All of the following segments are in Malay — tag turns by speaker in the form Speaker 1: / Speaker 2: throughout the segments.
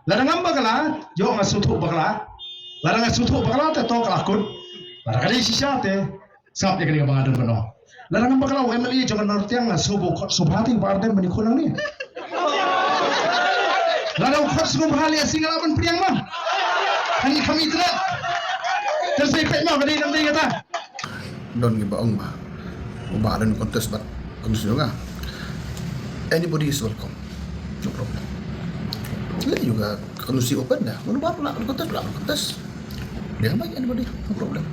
Speaker 1: Larang bakala, yo ngasutu bakala. Larang ngasutu bakala te to kelakut. Larang kali sisa te sap ya kali bangadun kono. Larang bakala MLA jangan nortiang subhati partai menikulang ni. Larang khot subhali asingalaban priang mah. Hani kami terat. Tersai pek mah beri nanti kata.
Speaker 2: Don't give a ba. Ubaran contest but kondisi nga. Anybody is welcome. No problem. Lain juga kondisi open dah. Mana baru nak kontes. Dia baik anybody, no problem.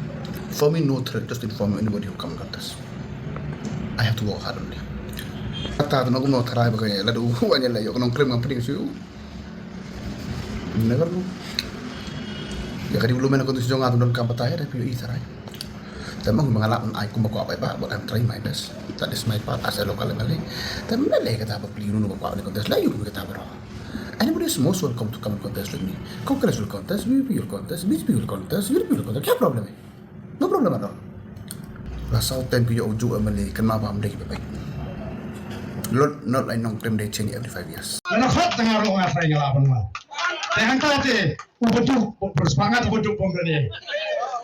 Speaker 2: For me, no threat. Just inform anybody who come contest. I have to work hard on it. Kata tu nak mau terai bagai lalu hanya lah. Yo kalau klaim apa dia siu. Never know. Ya kadi belum mana kondisi jangan tu don kamp patah tapi yo terai. Tapi aku mengalami aku mau apa but I'm trying my best. That is my part as a local MLA. Tapi mana kata apa peluru nak buat kontes lah. You kata apa? Anybody is most welcome to come and contest with me. Congress will contest, VP will contest, BJP will contest, UDP will contest. क्या problem है? No problem at all. Rasa time punya ujuk MLA kenapa mereka baik? Not like non claim they change every 5 years.
Speaker 1: Mana hot tengah orang asal ngelapan mah. Tengah kate ubujuk bersemangat ubujuk pemberani.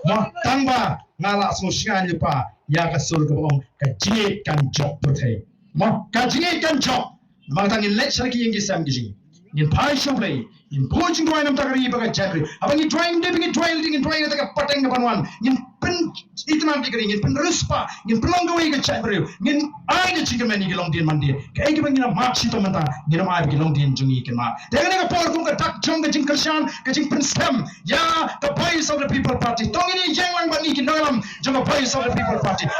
Speaker 1: Mah tambah ngalak sosial lupa ya kasul ke bawah kaji kan job berthai. Mah kaji kan job. Mah tangin lek serki yang kisam kisi. In pai shoplay, in poaching drawing of Takari Baga Chakri, having it drawing, dipping it, drawing at a patang upon one, in pen eating in pen rispa, in prolongaway Chakri, in I the chicken man belonged in Monday, Kagan in a march tomata, in a I belonged in Jungikan. They're going to pour a duck chong, getting Kashan, getting pen stem, yeah, the boys of the People Party, Tongini, Jang, but Nikin Nolam, Jung boys of the People Party.